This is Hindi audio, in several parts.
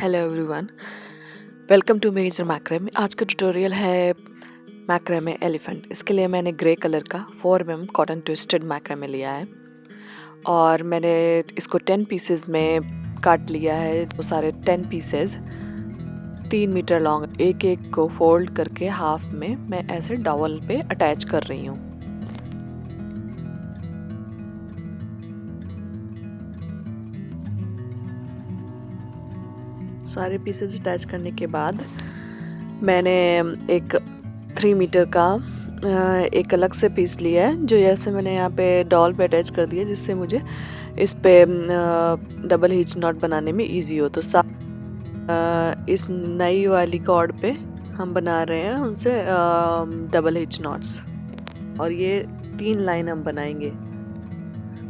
Hello everyone, welcome to Major Macrame. आज का ट्यूटोरियल है मैक्रेमे एलिफेंट। इसके लिए मैंने ग्रे कलर का 4 mm कॉटन ट्विस्टेड मैक्रेमे लिया है और मैंने इसको 10 पीसेस में काट लिया है। वो सारे 10 पीसेस 3 मीटर लॉन्ग, एक एक को फोल्ड करके हाफ में मैं ऐसे डॉवल पे अटैच कर रही हूँ। सारे पीसेस अटैच करने के बाद मैंने एक 3 मीटर का एक अलग से पीस लिया है, जो जैसे मैंने यहाँ पे डॉल पे अटैच कर दिया, जिससे मुझे इस पे डबल हिच नॉट बनाने में इजी हो। तो इस नई वाली कॉर्ड पे हम बना रहे हैं उनसे डबल हिच नॉट्स, और ये 3 लाइन हम बनाएंगे।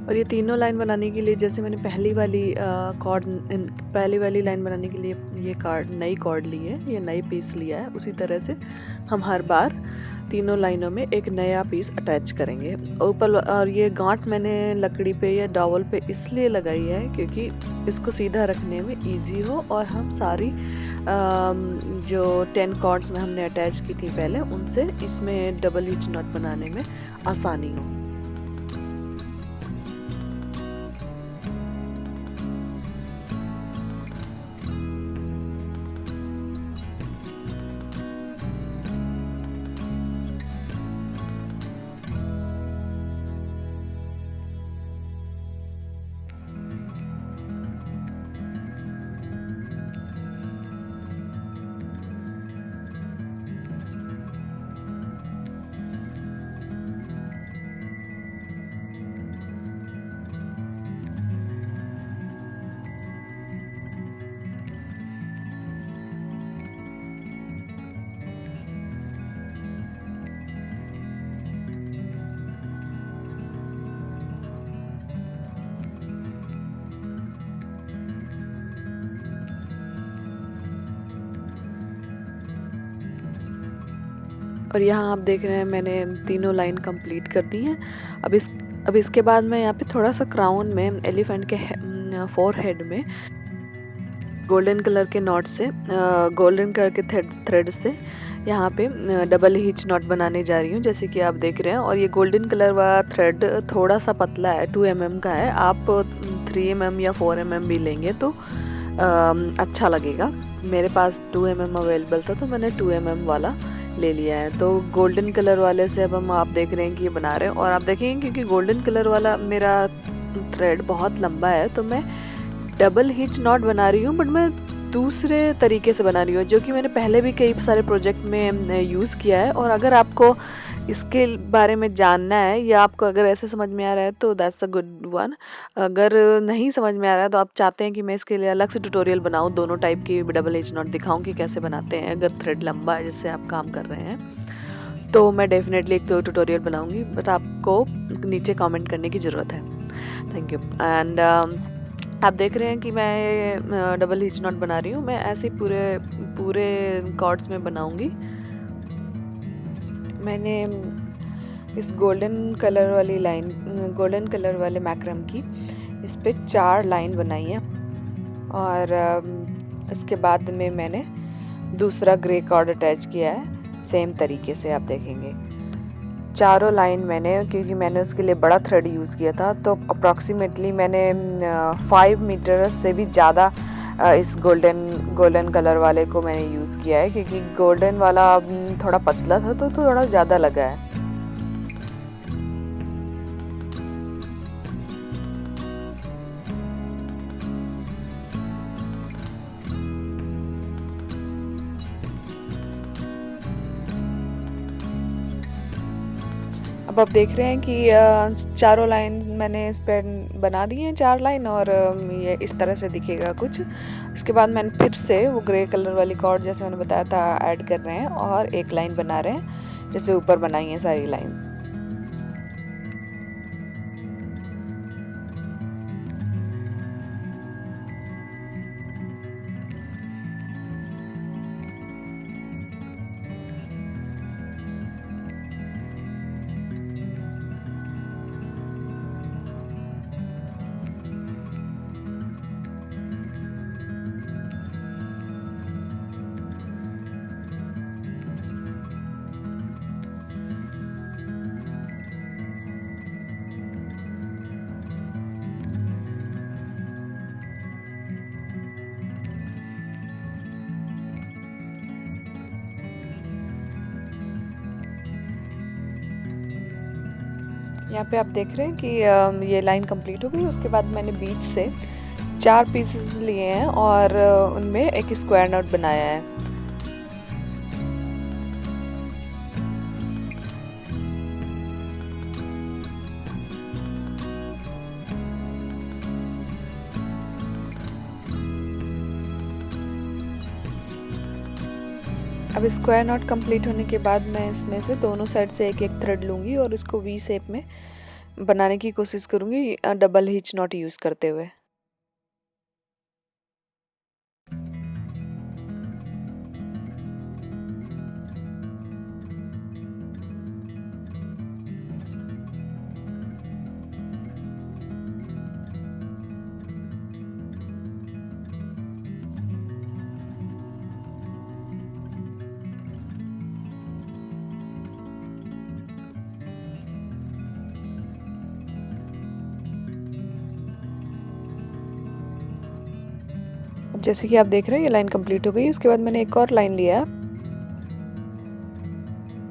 और ये तीनों लाइन बनाने के लिए, जैसे मैंने पहली वाली लाइन बनाने के लिए ये नई कॉर्ड ली है, ये नई पीस लिया है, उसी तरह से हम हर बार तीनों लाइनों में एक नया पीस अटैच करेंगे ऊपर। और ये गांठ मैंने लकड़ी पे या डॉवल पे इसलिए लगाई है क्योंकि इसको सीधा रखने में इजी हो और हम सारी जो 10 कॉर्ड्स में हमने अटैच की थी पहले, उनसे इसमें डबल हिच नॉट बनाने में आसानी हो। और यहाँ आप देख रहे हैं मैंने तीनों लाइन कंप्लीट कर दी हैं। अब इसके बाद मैं यहाँ पे थोड़ा सा क्राउन में एलिफेंट के फोरहेड में गोल्डन कलर के नॉट से गोल्डन कलर के थ्रेड से यहाँ पे डबल हिच नॉट बनाने जा रही हूँ, जैसे कि आप देख रहे हैं। और ये गोल्डन कलर वाला थ्रेड थोड़ा सा पतला है, 2 mm का है। आप 3 mm या 4 mm भी लेंगे तो अच्छा लगेगा। मेरे पास 2 mm अवेलेबल था तो मैंने 2 mm वाला ले लिया है। तो गोल्डन कलर वाले से अब हम आप देख रहे हैं कि ये बना रहे हैं। और आप देखेंगे क्योंकि गोल्डन कलर वाला मेरा थ्रेड बहुत लंबा है, तो मैं डबल हिच नॉट बना रही हूँ, बट मैं दूसरे तरीके से बना रही हूँ, जो कि मैंने पहले भी कई सारे प्रोजेक्ट में यूज़ किया है। और अगर आपको इसके बारे में जानना है या आपको अगर ऐसे समझ में आ रहा है तो दैट्स अ गुड वन। अगर नहीं समझ में आ रहा है तो आप चाहते हैं कि मैं इसके लिए अलग से ट्यूटोरियल बनाऊं, दोनों टाइप की डबल हिच नॉट दिखाऊं कि कैसे बनाते हैं अगर थ्रेड लंबा है जिससे आप काम कर रहे हैं, तो मैं डेफिनेटली एक तो ट्यूटोरियल बनाऊंगी, बट आपको नीचे कमेंट करने की ज़रूरत है। Thank you. एंड आप देख रहे हैं कि मैं डबल हिच नॉट बना रही हूँ। मैं ऐसे पूरे कॉर्ड्स में बनाऊंगी। मैंने इस गोल्डन कलर वाले मैक्रम की इस पे 4 लाइन बनाई है। और इसके बाद में मैंने दूसरा ग्रे कॉर्ड अटैच किया है सेम तरीके से। आप देखेंगे चारों लाइन मैंने, क्योंकि मैंने उसके लिए बड़ा थ्रेड यूज़ किया था, तो अप्रॉक्सीमेटली मैंने 5 मीटर से भी ज़्यादा इस गोल्डन कलर वाले को मैंने यूज़ किया है, क्योंकि गोल्डन वाला थोड़ा पतला था तो थोड़ा ज़्यादा लगा है। अब आप देख रहे हैं कि चारों लाइन मैंने इस पर बना दी हैं, 4 लाइन, और ये इस तरह से दिखेगा कुछ। इसके बाद मैंने फिर से वो ग्रे कलर वाली कॉर्ड, जैसे मैंने बताया था, ऐड कर रहे हैं और एक लाइन बना रहे हैं जैसे ऊपर बनाई है सारी लाइन। यहाँ पे आप देख रहे हैं कि ये लाइन कंप्लीट हो गई। उसके बाद मैंने बीच से 4 पीसेस लिए हैं और उनमें एक स्क्वायर नॉट बनाया है। अब स्क्वायर नॉट कंप्लीट होने के बाद मैं इसमें से दोनों साइड से एक एक थ्रेड लूँगी और इसको वी शेप में बनाने की कोशिश करूँगी डबल हिच नॉट यूज़ करते हुए। अब जैसे कि आप देख रहे हैं ये लाइन कंप्लीट हो गई। उसके बाद मैंने एक और लाइन लिया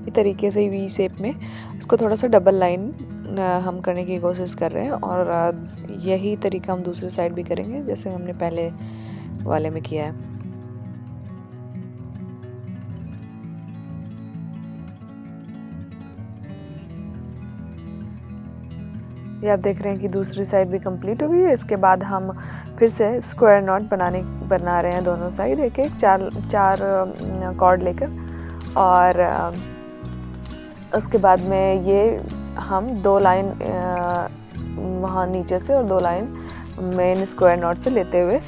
इस तरीके से वी शेप में। इसको थोड़ा सा डबल लाइन हम करने की कोशिश कर रहे हैं और यही तरीका हम दूसरी साइड भी करेंगे जैसे हमने पहले वाले में किया है। ये आप देख रहे हैं कि दूसरी साइड भी कंप्लीट हो गई है। इसके बाद हम फिर से स्क्वायर नॉट बना रहे हैं दोनों साइड एक एक चार कॉर्ड लेकर और उसके बाद में ये हम 2 लाइन वहाँ नीचे से और 2 लाइन मेन स्क्वायर नॉट से लेते हुए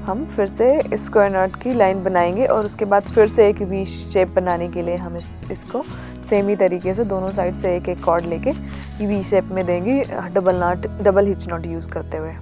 हम फिर से स्क्वायर नॉट की लाइन बनाएंगे और उसके बाद फिर से एक वी शेप बनाने के लिए हम इसको सेम ही तरीके से दोनों साइड से एक एक कॉर्ड लेके वी शेप में देंगे डबल हिच नॉट यूज़ करते हुए।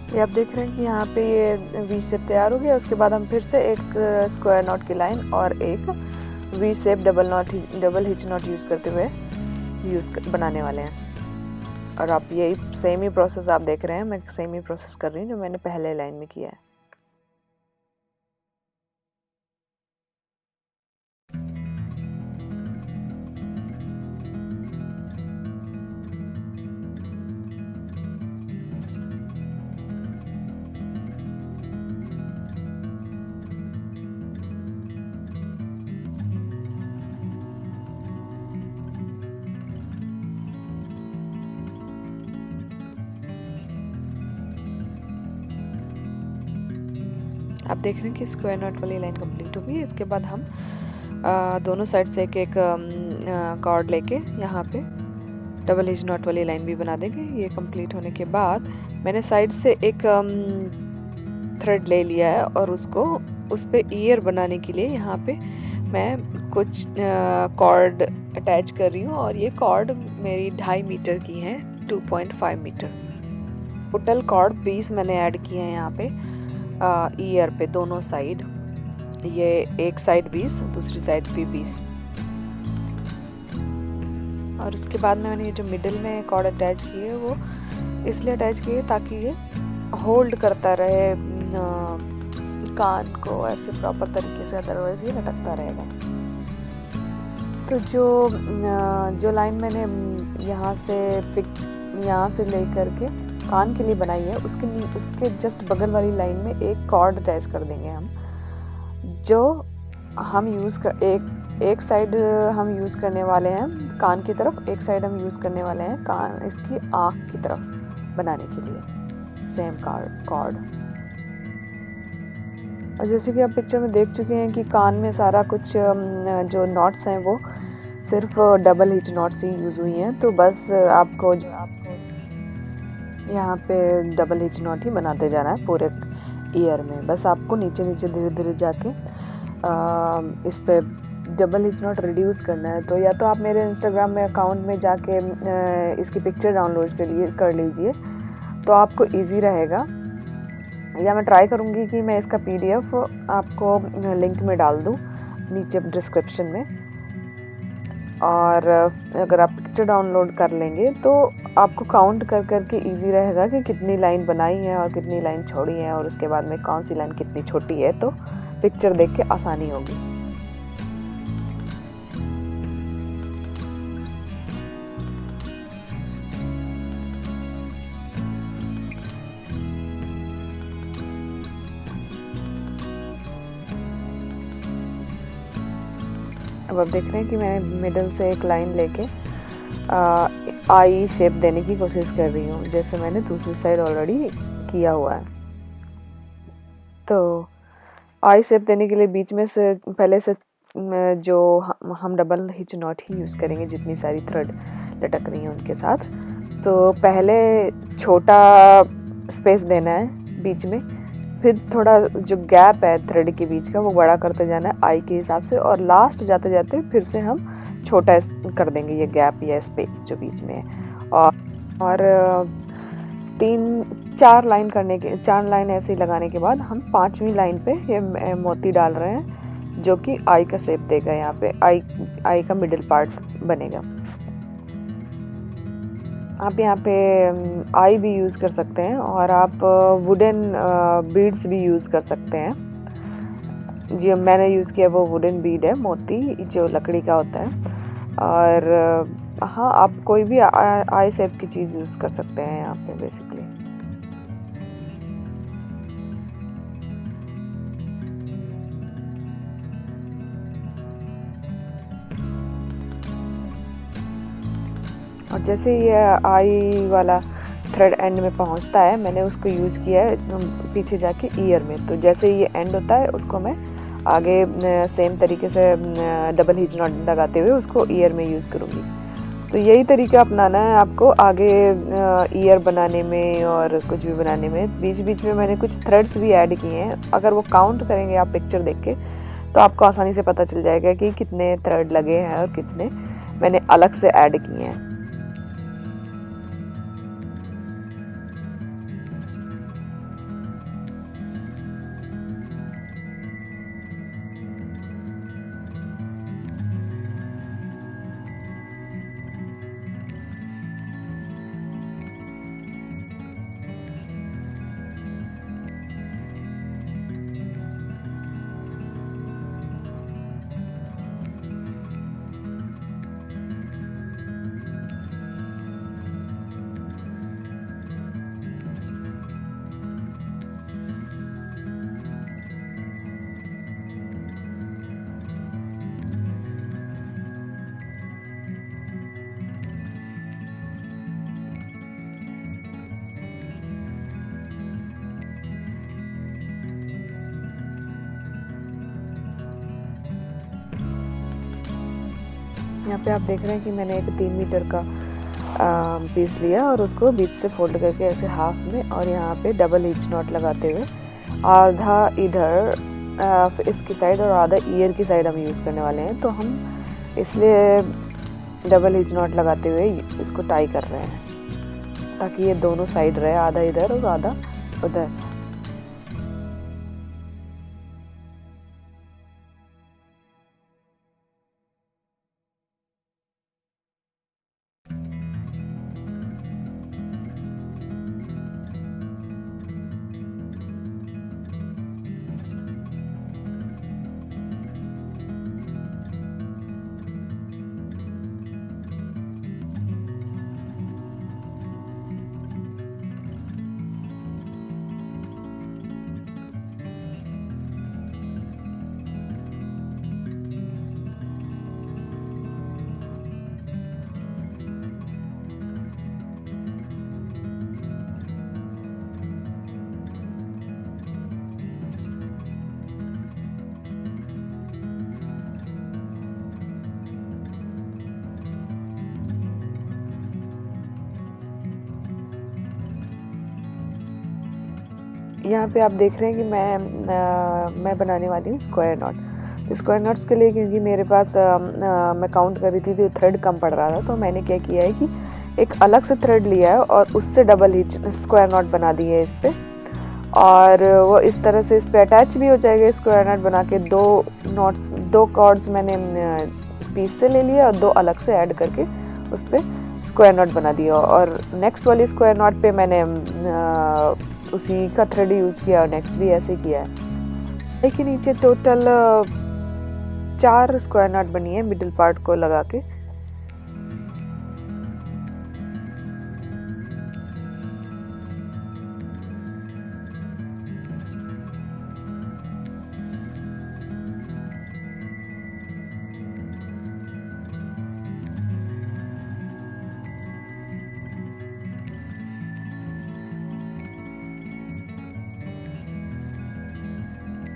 ये आप देख रहे हैं कि यहाँ पे ये वी शेप तैयार हो गया। उसके बाद हम फिर से एक स्क्वायर नॉट की लाइन और एक V shape double hitch not use करते हुए बनाने वाले हैं। और आप यही सेम ही प्रोसेस आप देख रहे हैं, मैं सेम ही प्रोसेस कर रही हूँ जो मैंने पहले लाइन में किया है। आप देख रहे हैं कि स्क्वायर नॉट वाली लाइन कंप्लीट हो गई है। इसके बाद हम दोनों साइड से एक एक कॉर्ड लेके यहाँ पे डबल हिच नॉट वाली लाइन भी बना देंगे। ये कंप्लीट होने के बाद मैंने साइड से एक थ्रेड ले लिया है और उसको उस पे ईयर बनाने के लिए यहाँ पे मैं कुछ कॉर्ड अटैच कर रही हूँ और ये कॉर्ड मेरी 2.5 मीटर की हैं, 2.5 मीटर। टोटल कॉर्ड 20 मैंने ऐड किए हैं यहाँ पे ईयर पे दोनों साइड। ये एक साइड 20, दूसरी साइड भी 20। और उसके बाद में मैंने ये जो मिडिल में कॉर्ड अटैच किए है वो इसलिए अटैच किए ताकि ये होल्ड करता रहे कान को ऐसे प्रॉपर तरीके से, अदरवाइज ये लटकता रहेगा। तो जो लाइन मैंने यहाँ से पिक यहाँ से लेकर के कान के लिए बनाई है, उसके जस्ट बगल वाली लाइन में एक कॉर्ड अटैच कर देंगे हम, जो हम यूज़ कर एक साइड हम यूज़ करने वाले हैं कान की तरफ, एक साइड हम यूज़ करने वाले हैं कान इसकी आँख की तरफ बनाने के लिए सेम कॉर्ड। और जैसे कि आप पिक्चर में देख चुके हैं कि कान में सारा कुछ जो नॉट्स हैं वो सिर्फ डबल हिच नॉट्स ही यूज़ हुई हैं। तो बस आपको यहाँ पे डबल हिच नॉट ही बनाते जाना है पूरे ईयर में। बस आपको नीचे नीचे धीरे धीरे जाके इस पे डबल हिच नॉट रिड्यूस करना है। तो या तो आप मेरे इंस्टाग्राम में अकाउंट में जाके इसकी पिक्चर डाउनलोड कर लीजिए, तो आपको इजी रहेगा। या मैं ट्राई करूँगी कि मैं इसका PDF आपको लिंक में डाल दूँ नीचे डिस्क्रिप्शन में। और अगर आप पिक्चर डाउनलोड कर लेंगे तो आपको काउंट कर के इजी रहेगा कि कितनी लाइन बनाई है और कितनी लाइन छोड़ी है, और उसके बाद में कौन सी लाइन कितनी छोटी है, तो पिक्चर देख के आसानी होगी। अब आप देख रहे हैं कि मैंने मिडल से एक लाइन लेके आई शेप देने की कोशिश कर रही हूँ, जैसे मैंने दूसरी साइड ऑलरेडी किया हुआ है। तो आई शेप देने के लिए बीच में से पहले से जो हम double hitch not he use करेंगे जितनी सारी थ्रेड लटक रही हैं उनके साथ। तो पहले छोटा स्पेस देना है बीच में, फिर थोड़ा जो गैप है थ्रेड के बीच का वो बड़ा करते जाना है आई के हिसाब से, और लास्ट जाते जाते फिर से हम छोटा कर देंगे ये गैप या स्पेस जो बीच में है। और 4 लाइन ऐसे ही लगाने के बाद हम 5वीं लाइन पे ये मोती डाल रहे हैं, जो कि आई का शेप देगा। यहाँ पे आई का मिडिल पार्ट बनेगा। आप यहाँ पे आई भी यूज़ कर सकते हैं, और आप वुडन बीड्स भी यूज़ कर सकते हैं। जो मैंने यूज़ किया वो वुडन बीड है, मोती जो लकड़ी का होता है। और हाँ, आप कोई भी आई शेप की चीज़ यूज़ कर सकते हैं यहाँ पे बेसिकली। और जैसे ये आई वाला थ्रेड एंड में पहुंचता है, मैंने उसको यूज़ किया है पीछे जाके ईयर में। तो जैसे ये एंड होता है उसको मैं आगे सेम तरीके से डबल हिच नॉट लगाते हुए उसको ईयर में यूज़ करूँगी। तो यही तरीका अपनाना है आपको आगे ईयर बनाने में और कुछ भी बनाने में। बीच बीच में मैंने कुछ थ्रेड्स भी ऐड किए हैं, अगर वो काउंट करेंगे आप पिक्चर देख के तो आपको आसानी से पता चल जाएगा कि कितने थ्रेड लगे हैं और कितने मैंने अलग से ऐड किए हैं। यहाँ पे आप देख रहे हैं कि मैंने एक 3 मीटर का पीस लिया और उसको बीच से फोल्ड करके ऐसे हाफ में, और यहाँ पे डबल हिच नॉट लगाते हुए आधा इधर इसकी साइड और आधा ईयर की साइड हम यूज़ करने वाले हैं। तो हम इसलिए डबल हिच नॉट लगाते हुए इसको टाई कर रहे हैं ताकि ये दोनों साइड रहे, आधा इधर और आधा उधर। यहाँ पे आप देख रहे हैं कि मैं बनाने वाली हूँ स्क्वायर नॉट। तो स्क्वायर नॉट्स के लिए क्योंकि मेरे पास मैं काउंट कर रही थी तो थ्रेड कम पड़ रहा था, तो मैंने क्या किया है कि एक अलग से थ्रेड लिया है और उससे डबल हिच स्क्वायर नॉट बना दी है इस पर, और वो इस तरह से इस पर अटैच भी हो जाएगा। स्क्वायर नॉट बना के दो कॉर्ड्स मैंने पीस से ले लिया और दो अलग से ऐड करके उस पर स्क्वायर नॉट बना दिया। और नेक्स्ट वाली स्क्वायर नॉट पे मैंने उसी का थ्रेड यूज़ किया और नेक्स्ट भी ऐसे किया है। लेकिन नीचे टोटल 4 स्क्वायर नॉट बनी है मिडिल पार्ट को लगा के।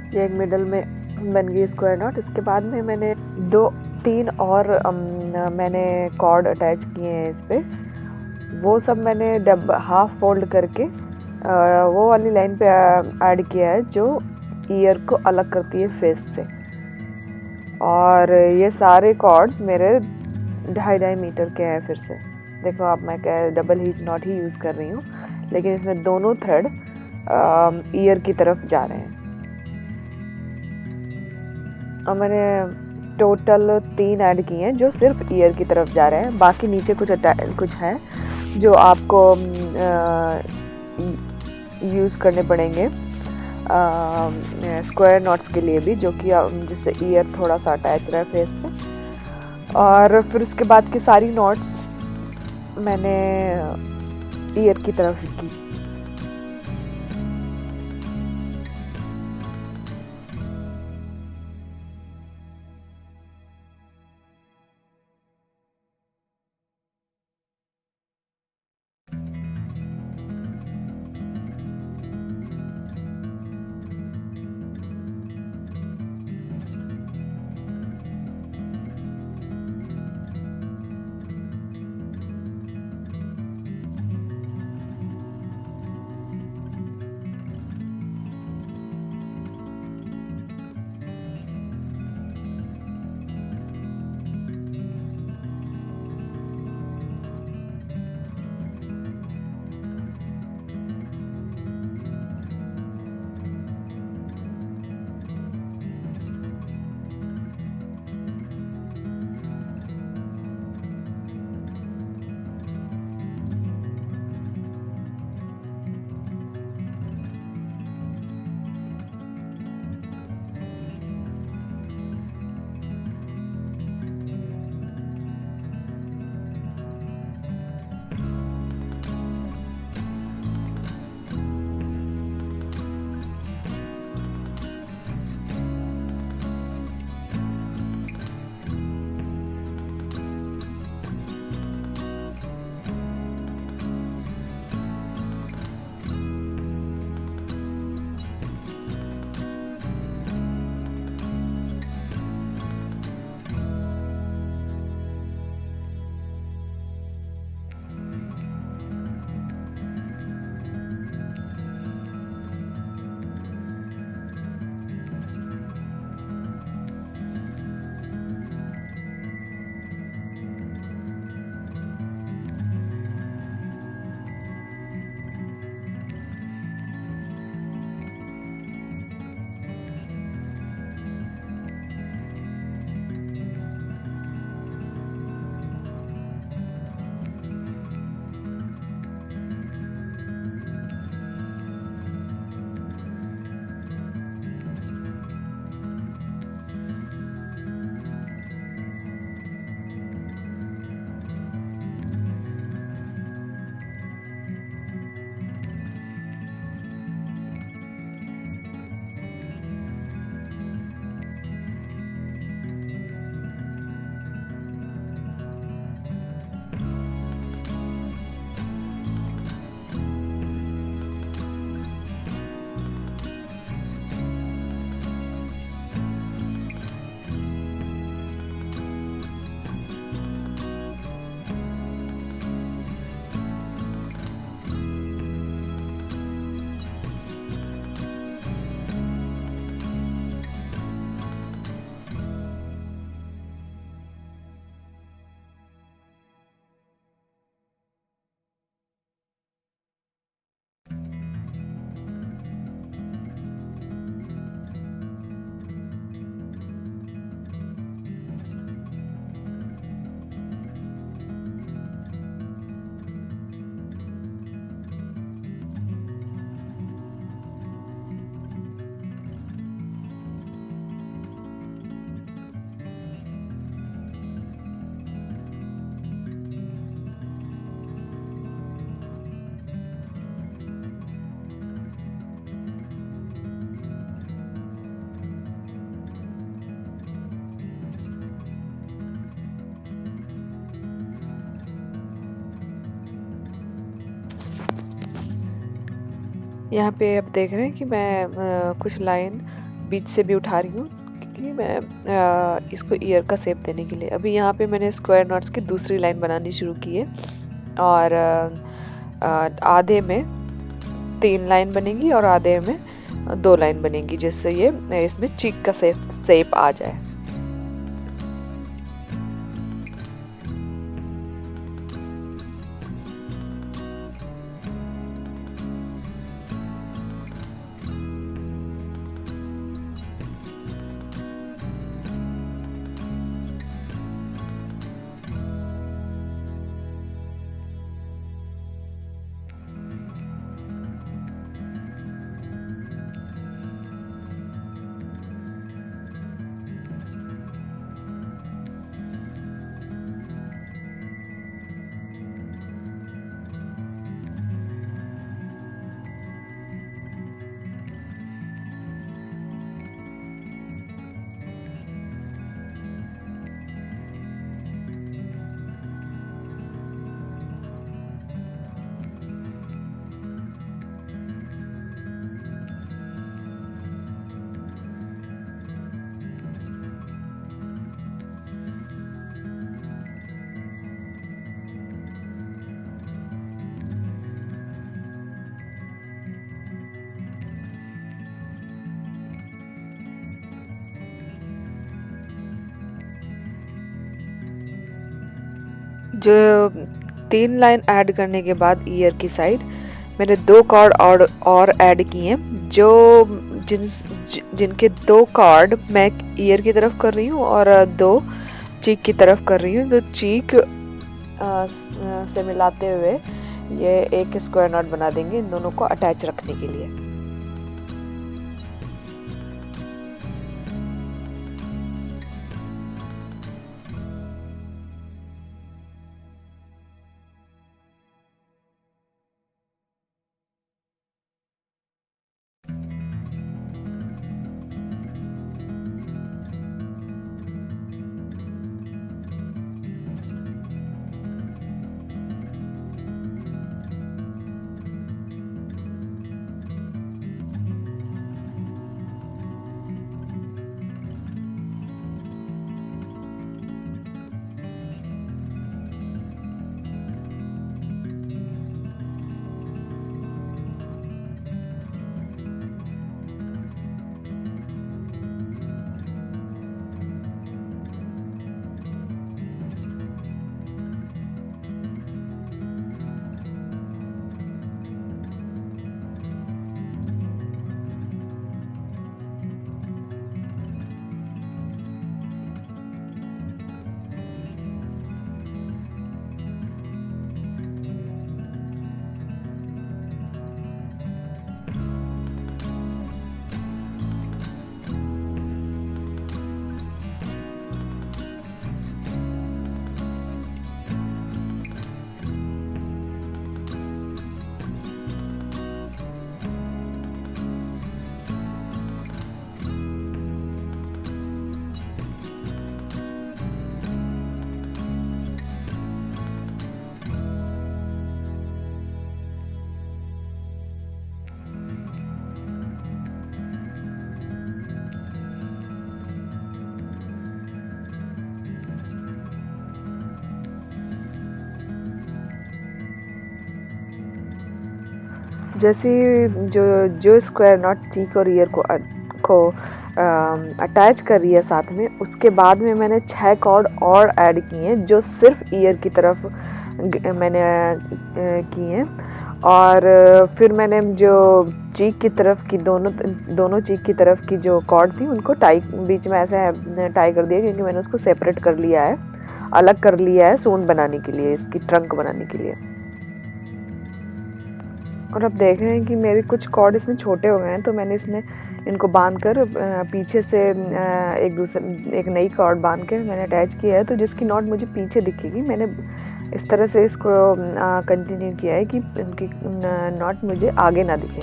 ये एक मिडल में बन गई स्क्वायर नॉट। इसके बाद में मैंने 2-3 और मैंने कॉर्ड अटैच किए हैं इस पर। वो सब मैंने हाफ फोल्ड करके वो वाली लाइन पे ऐड किया है जो ईयर को अलग करती है फेस से। और ये सारे कॉर्ड्स मेरे 2.5 मीटर के हैं। फिर से देखो आप, मैं क्या डबल हीच नॉट ही यूज़ कर रही हूँ, लेकिन इसमें दोनों थ्रेड ईयर की तरफ जा रहे हैं। और मैंने टोटल 3 ऐड किए हैं जो सिर्फ ईयर की तरफ जा रहे हैं। बाकी नीचे कुछ है जो आपको यूज़ करने पड़ेंगे स्क्वायर नॉट्स के लिए भी, जो कि जिससे ईयर थोड़ा सा अटैच रहे फेस पे। और फिर उसके बाद की सारी नॉट्स मैंने ईयर की तरफ की। यहाँ पे आप देख रहे हैं कि मैं कुछ लाइन बीच से भी उठा रही हूँ कि मैं इसको ईयर का शेप देने के लिए। अभी यहाँ पे मैंने स्क्वायर नॉट्स की दूसरी लाइन बनानी शुरू की है और आधे में 3 लाइन बनेगी और आधे में 2 लाइन बनेगी, जिससे ये इसमें चीक का शेप आ जाए। जो 3 लाइन ऐड करने के बाद ईयर की साइड मैंने 2 कॉर्ड और ऐड किए, जो जिनके 2 कॉर्ड मैं ईयर की तरफ कर रही हूँ और 2 चीक की तरफ कर रही हूँ। तो चीक से मिलाते हुए ये एक स्क्वायर नॉट बना देंगे इन दोनों को अटैच रखने के लिए। जैसे जो स्क्वायर नॉट चीक और ईयर को अटैच कर रही है साथ में, उसके बाद में मैंने 6 कॉर्ड और ऐड किए हैं जो सिर्फ ईयर की तरफ मैंने किए हैं। और फिर मैंने जो चीक की तरफ की दोनों चीक की तरफ की जो कॉर्ड थी उनको टाई बीच में ऐसे टाई कर दिया, क्योंकि मैंने उसको सेपरेट कर लिया है, अलग कर लिया है सूंड बनाने के लिए, इसकी ट्रंक बनाने के लिए। और अब देख रहे हैं कि मेरे कुछ कॉर्ड इसमें छोटे हो गए हैं, तो मैंने इसमें इनको बांध कर पीछे से एक नई कॉर्ड बांध कर मैंने अटैच किया है, तो जिसकी नॉट मुझे पीछे दिखेगी। मैंने इस तरह से इसको कंटिन्यू किया है कि उनकी नॉट मुझे आगे ना दिखे।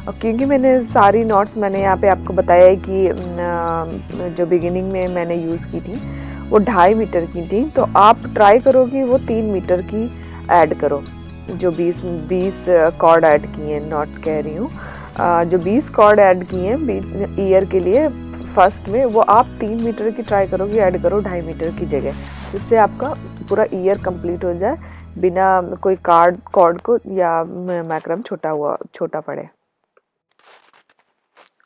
और क्योंकि मैंने सारी नॉट्स मैंने यहाँ पे आपको बताया है कि जो बिगिनिंग में मैंने यूज़ की थी वो 2.5 मीटर की थी, तो आप ट्राई करो कि वो 3 मीटर की ऐड करो। जो 20 कॉर्ड ऐड किए हैं, नॉट कह रही हूँ, जो 20 कॉर्ड ऐड किए हैं ईयर के लिए फर्स्ट में, वो आप 3 मीटर की ट्राई करो कि ऐड करो 2.5 मीटर की जगह, जिससे आपका पूरा ईयर कंप्लीट हो जाए बिना कोई कॉर्ड को या मैक्रम छोटा पड़े।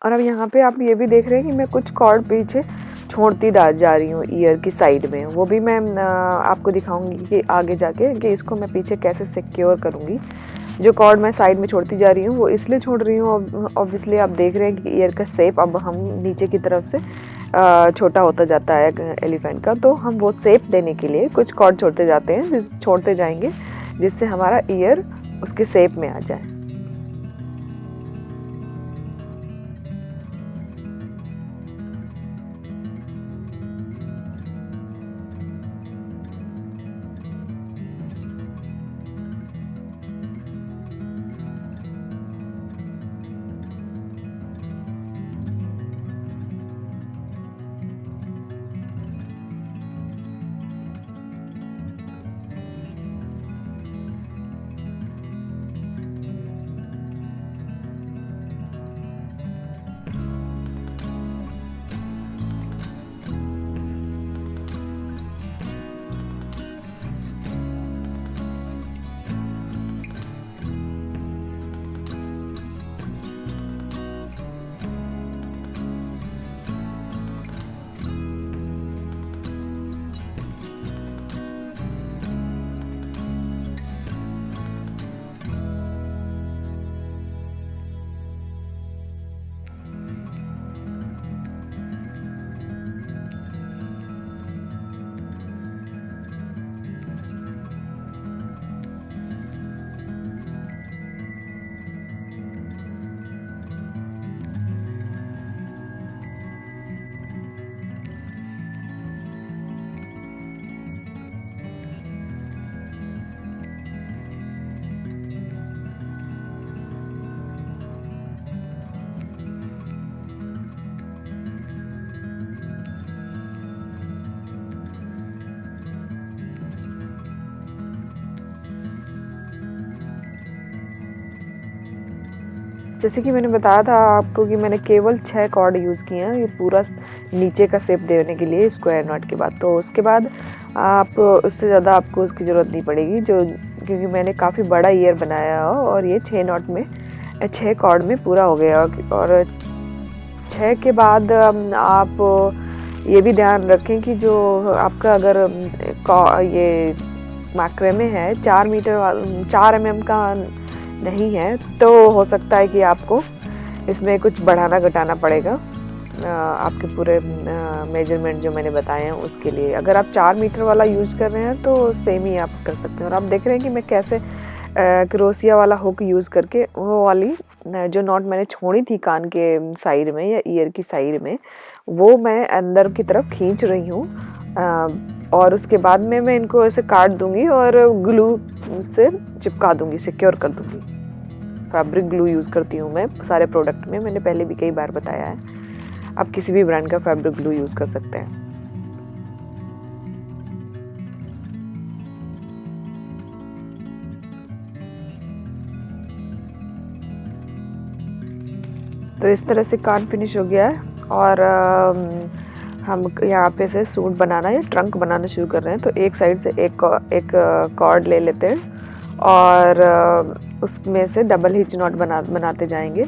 और अब यहाँ पे आप ये भी देख रहे हैं कि मैं कुछ कॉर्ड पीछे छोड़ती जा रही हूँ ईयर की साइड में, वो भी मैं आपको दिखाऊंगी कि आगे जाके कि इसको मैं पीछे कैसे सिक्योर करूँगी। जो कॉर्ड मैं साइड में छोड़ती जा रही हूँ वो इसलिए छोड़ रही हूँ, ऑब्वियसली आप देख रहे हैं कि ईयर का शेप अब हम नीचे की तरफ से छोटा होता जाता है एलिफेंट का, तो हम वो शेप देने के लिए कुछ कॉर्ड छोड़ते जाते हैं, छोड़ते जाएंगे जिससे हमारा ईयर उसके शेप में आ जाए। जैसे कि मैंने बताया था आपको कि मैंने केवल 6 कॉर्ड यूज़ किए हैं ये पूरा नीचे का शेप देने के लिए स्क्वायर नॉट के बाद। तो उसके बाद आप उससे ज़्यादा आपको उसकी ज़रूरत नहीं पड़ेगी, जो क्योंकि मैंने काफ़ी बड़ा ईयर बनाया हो और ये 6 नॉट में 6 कॉर्ड में पूरा हो गया। और 6 के बाद आप ये भी ध्यान रखें कि जो आपका अगर ये मैक्रेमे है 4 mm का नहीं है, तो हो सकता है कि आपको इसमें कुछ बढ़ाना घटाना पड़ेगा आपके पूरे मेजरमेंट जो मैंने बताए हैं उसके लिए। अगर आप 4 मीटर वाला यूज़ कर रहे हैं तो सेम ही आप कर सकते हैं। और आप देख रहे हैं कि मैं कैसे क्रोशिया वाला हुक यूज़ करके वो वाली जो नॉट मैंने छोड़ी थी कान के साइड में या ईयर की साइड में, वो मैं अंदर की तरफ खींच रही हूँ। और उसके बाद में मैं इनको ऐसे काट दूंगी और ग्लू से चिपका दूंगी, सिक्योर कर दूंगी। फैब्रिक ग्लू यूज़ करती हूँ मैं सारे प्रोडक्ट में, मैंने पहले भी कई बार बताया है। आप किसी भी ब्रांड का फैब्रिक ग्लू यूज़ कर सकते हैं। तो इस तरह से कान फिनिश हो गया है और हम यहाँ पे से सूट बनाना या ट्रंक बनाना शुरू कर रहे हैं। तो एक साइड से एक कॉर्ड ले लेते हैं और उसमें से डबल हिच नॉट बनाते जाएंगे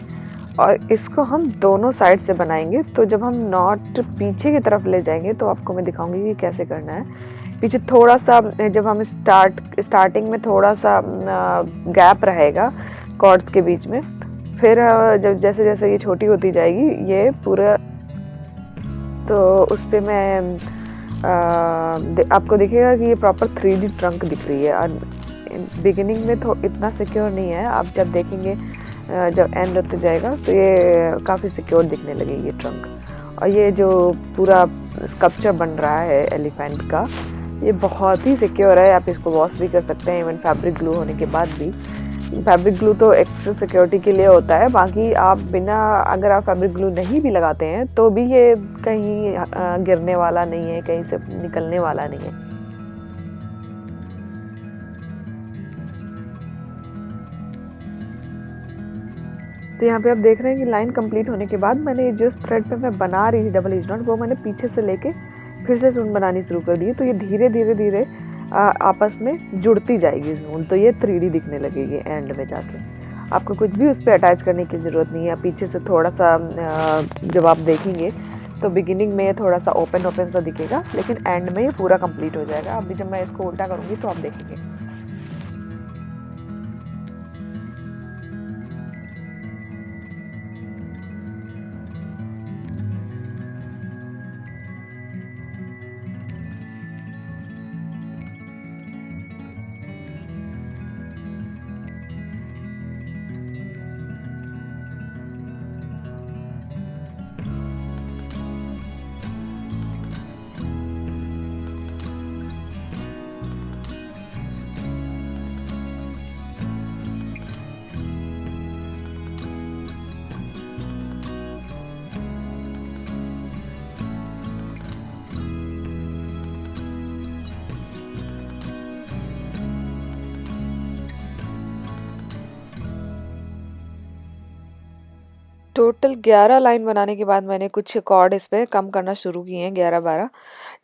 और इसको हम दोनों साइड से बनाएंगे। तो जब हम नॉट पीछे की तरफ ले जाएंगे तो आपको मैं दिखाऊंगी कि कैसे करना है। पीछे थोड़ा सा जब हम स्टार्टिंग में थोड़ा सा गैप रहेगा कॉर्ड्स के बीच में, फिर जब जैसे जैसे ये छोटी होती जाएगी ये पूरा, तो उस पर मैं आपको दिखेगा कि ये प्रॉपर 3D ट्रंक दिख रही है। और बिगिनिंग में तो इतना सिक्योर नहीं है, आप जब देखेंगे जब एंड होते जाएगा तो ये काफ़ी सिक्योर दिखने लगेगी ये ट्रंक। और ये जो पूरा स्कल्पचर बन रहा है एलिफेंट का, ये बहुत ही सिक्योर है। आप इसको वॉश भी कर सकते हैं इवन फैब्रिक ग्लू होने के बाद भी। फैब्रिक ग्लू तो एक्स्ट्रा सिक्योरिटी के लिए होता है, बाकी आप बिना अगर आप फैब्रिक ग्लू नहीं भी लगाते हैं तो भी ये कहीं गिरने वाला नहीं है, कहीं से निकलने वाला नहीं है। तो यहाँ पे आप देख रहे हैं कि लाइन कंप्लीट होने के बाद मैंने जिस थ्रेड पे मैं बना रही थी डबल हिच नॉट, वो मैंने पीछे से लेके फिर से जून बनानी शुरू कर दी। तो ये धीरे धीरे धीरे आपस में जुड़ती जाएगी जून, तो ये 3D दिखने लगेगी एंड में जाके। आपको कुछ भी उस पर अटैच करने की ज़रूरत नहीं है। पीछे से थोड़ा सा जब आप देखेंगे तो बिगिनिंग में थोड़ा सा ओपन ओपन सा दिखेगा, लेकिन एंड में ये पूरा कंप्लीट हो जाएगा। अभी जब मैं इसको उल्टा करूँगी तो आप देखेंगे। टोटल 11 लाइन बनाने के बाद मैंने कुछ कॉर्ड इस पे कम करना शुरू किए हैं, 11-12,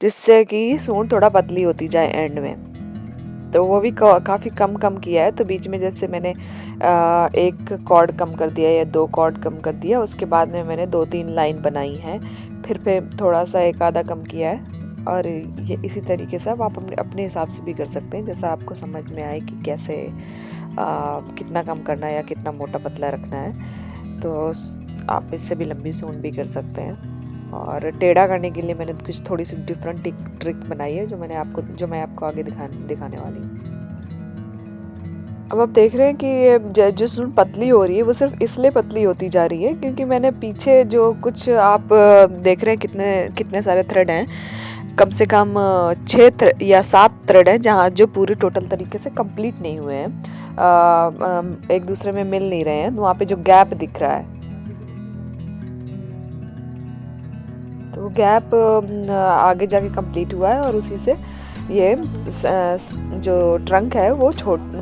जिससे कि सूंड थोड़ा पतली होती जाए एंड में। तो वो भी काफ़ी कम किया है। तो बीच में जैसे मैंने एक कॉर्ड कम कर दिया या 2 कॉर्ड कम कर दिया, उसके बाद में मैंने 2-3 लाइन बनाई हैं, फिर थोड़ा सा एक आधा कम किया है। और ये इसी तरीके से आप अपने हिसाब से भी कर सकते हैं, जैसा आपको समझ में आए कि कैसे कितना कम करना है या कितना मोटा पतला रखना है। तो आप इससे भी लंबी सूंड भी कर सकते हैं। और टेढ़ा करने के लिए मैंने कुछ थोड़ी सी डिफरेंट ट्रिक बनाई है, जो मैं आपको आगे दिखाने वाली हूँ। अब आप देख रहे हैं कि ये जो सूंड पतली हो रही है वो सिर्फ इसलिए पतली होती जा रही है क्योंकि मैंने पीछे जो कुछ आप देख रहे हैं कितने सारे थ्रेड हैं, कम से कम 6 या 7 थ्रेड हैं जहाँ जो पूरे टोटल तरीके से कंप्लीट नहीं हुए हैं, एक दूसरे में मिल नहीं रहे हैं। वहाँ पे जो गैप दिख रहा है, तो वो गैप आगे जाके कंप्लीट हुआ है और उसी से ये जो ट्रंक है वो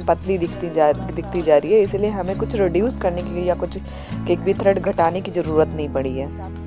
पतली दिखती जा रही है। इसलिए हमें कुछ रिड्यूस करने के लिए या कुछ एक भी थ्रेड घटाने की ज़रूरत नहीं पड़ी है।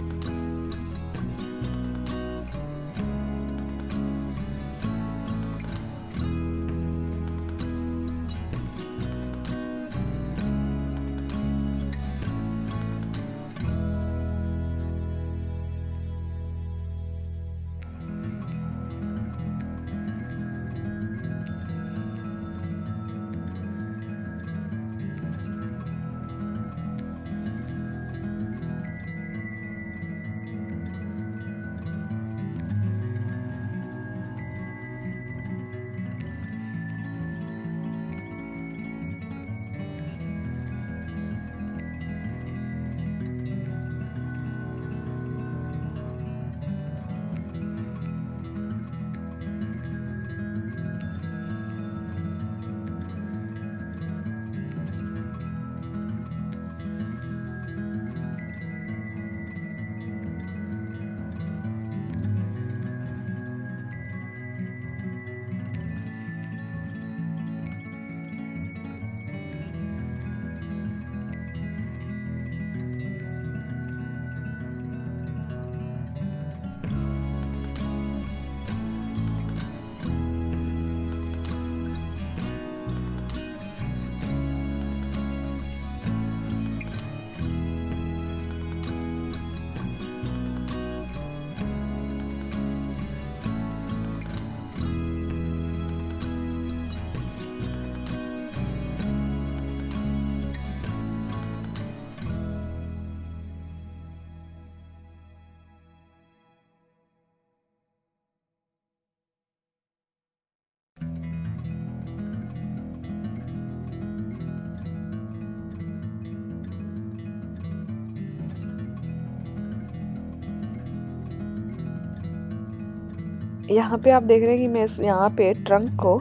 यहाँ पे आप देख रहे हैं कि मैं यहाँ पे ट्रंक को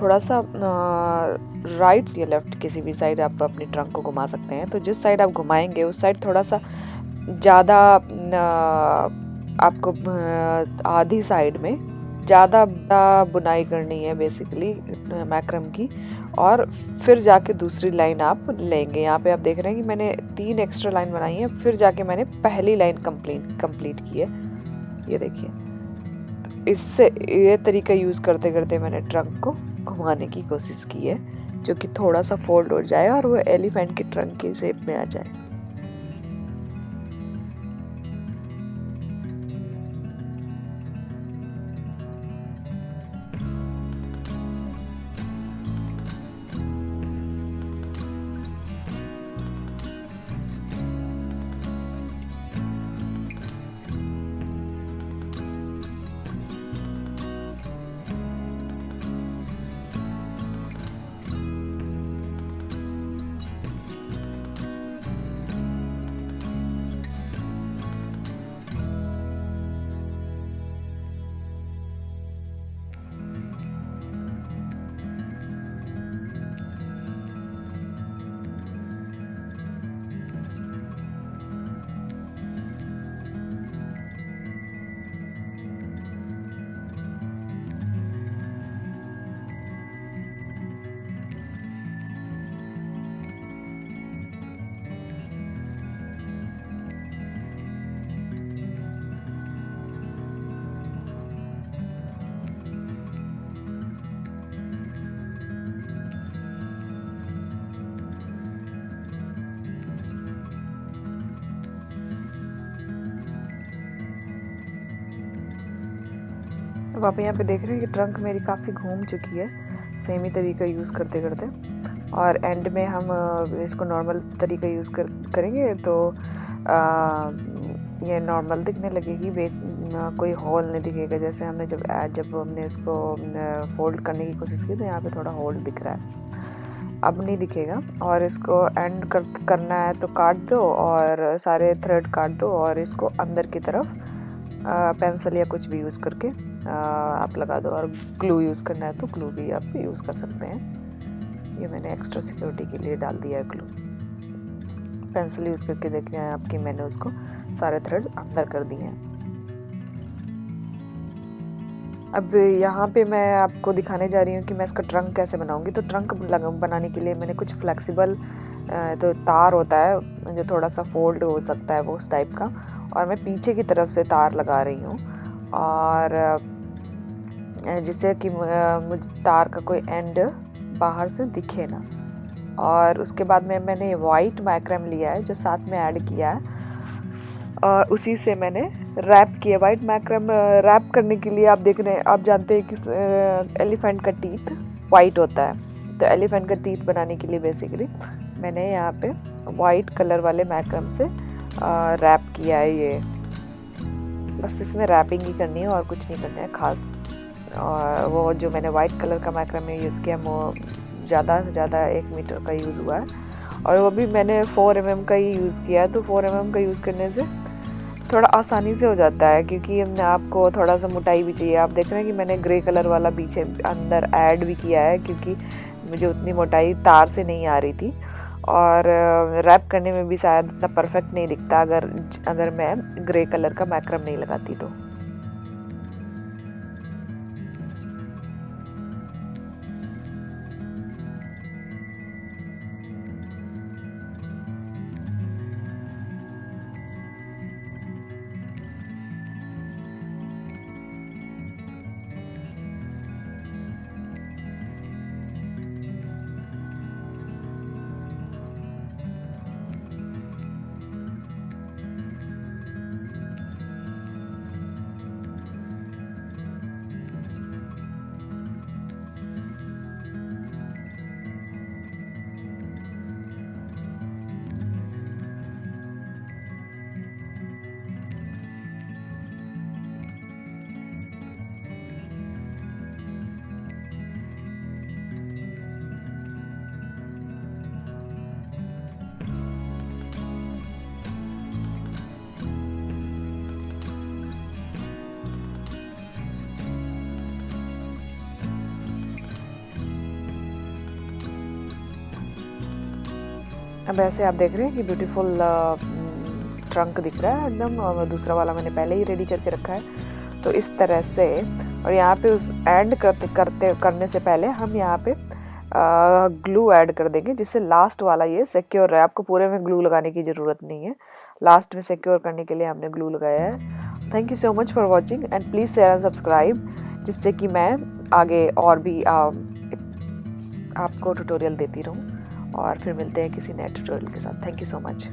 थोड़ा सा राइट या लेफ्ट किसी भी साइड आप अपनी ट्रंक को घुमा सकते हैं। तो जिस साइड आप घुमाएंगे उस साइड थोड़ा सा ज़्यादा आपको आधी साइड में ज़्यादा बुनाई करनी है बेसिकली मैक्रम की, और फिर जाके दूसरी लाइन आप लेंगे। यहाँ पे आप देख रहे हैं कि मैंने 3 एक्स्ट्रा लाइन बनाई है, फिर जाके मैंने पहली लाइन कंप्लीट की है। ये देखिए, तो इससे ये तरीका यूज़ करते करते मैंने ट्रंक को घुमाने की कोशिश की है, जो कि थोड़ा सा फोल्ड हो जाए और वो एलिफेंट के ट्रंक की शेप में आ जाए। अब आप यहाँ पे देख रहे हैं कि ट्रंक मेरी काफ़ी घूम चुकी है सेम ही तरीका यूज़ करते करते, और एंड में हम इसको नॉर्मल तरीका यूज़ करेंगे तो ये नॉर्मल दिखने लगेगी, कोई होल नहीं दिखेगा। जैसे हमने जब हमने इसको फोल्ड करने की कोशिश की तो यहाँ पे थोड़ा होल दिख रहा है, अब नहीं दिखेगा। और इसको एंड करना है तो काट दो और सारे थ्रेड काट दो और इसको अंदर की तरफ पेंसिल या कुछ भी यूज़ करके आप लगा दो, और ग्लू यूज़ करना है तो ग्लू भी आप यूज़ कर सकते हैं। ये मैंने एक्स्ट्रा सिक्योरिटी के लिए डाल दिया है ग्लू। पेंसिल यूज़ करके देखिए आपकी मैंने उसको सारे थ्रेड अंदर कर दिए हैं। अब यहाँ पे मैं आपको दिखाने जा रही हूँ कि मैं इसका ट्रंक कैसे बनाऊँगी। तो ट्रंक बनाने के लिए मैंने कुछ फ्लेक्सिबल तो तार होता है जो थोड़ा सा फोल्ड हो सकता है वो उस टाइप का, और मैं पीछे की तरफ से तार लगा रही हूँ, और जिससे कि मुझे तार का कोई एंड बाहर से दिखे ना। और उसके बाद में मैंने वाइट मैक्रम लिया है जो साथ में ऐड किया है, और उसी से मैंने रैप किया। वाइट मैक्रम रैप करने के लिए आप देख रहे हैं, आप जानते हैं कि एलिफेंट का टीथ वाइट होता है, तो एलिफेंट का टीथ बनाने के लिए बेसिकली मैंने यहाँ पे वाइट कलर वाले मैक्रम से रैप किया है। ये बस इसमें रैपिंग ही करनी है और कुछ नहीं करना है खास। और वो जो मैंने वाइट कलर का मैक्रम में यूज़ किया वो ज़्यादा से ज़्यादा 1 मीटर का यूज़ हुआ है, और वो भी मैंने 4 mm का ही यूज़ किया है। तो 4 mm का यूज़ करने से थोड़ा आसानी से हो जाता है, क्योंकि आपको थोड़ा सा मोटाई भी चाहिए। आप देख रहे हैं कि मैंने ग्रे कलर वाला पीछे अंदर ऐड भी किया है, क्योंकि मुझे उतनी मोटाई तार से नहीं आ रही थी, और रैप करने में भी शायद इतना परफेक्ट नहीं दिखता अगर मैं ग्रे कलर का मैक्रम नहीं लगाती तो। अब ऐसे आप देख रहे हैं कि ब्यूटीफुल ट्रंक दिख रहा है एकदम, और दूसरा वाला मैंने पहले ही रेडी करके रखा है। तो इस तरह से, और यहाँ पे उस एंड करने से पहले हम यहाँ पे ग्लू ऐड कर देंगे, जिससे लास्ट वाला ये सिक्योर रहे। आपको पूरे में ग्लू लगाने की ज़रूरत नहीं है, लास्ट में सिक्योर करने के लिए हमने ग्लू लगाया है। Thank you so much for watching and please share and subscribe, जिससे कि मैं आगे और भी आपको ट्यूटोरियल देती रहूँ। और फिर मिलते हैं किसी नए ट्यूटोरियल के साथ। Thank you so much.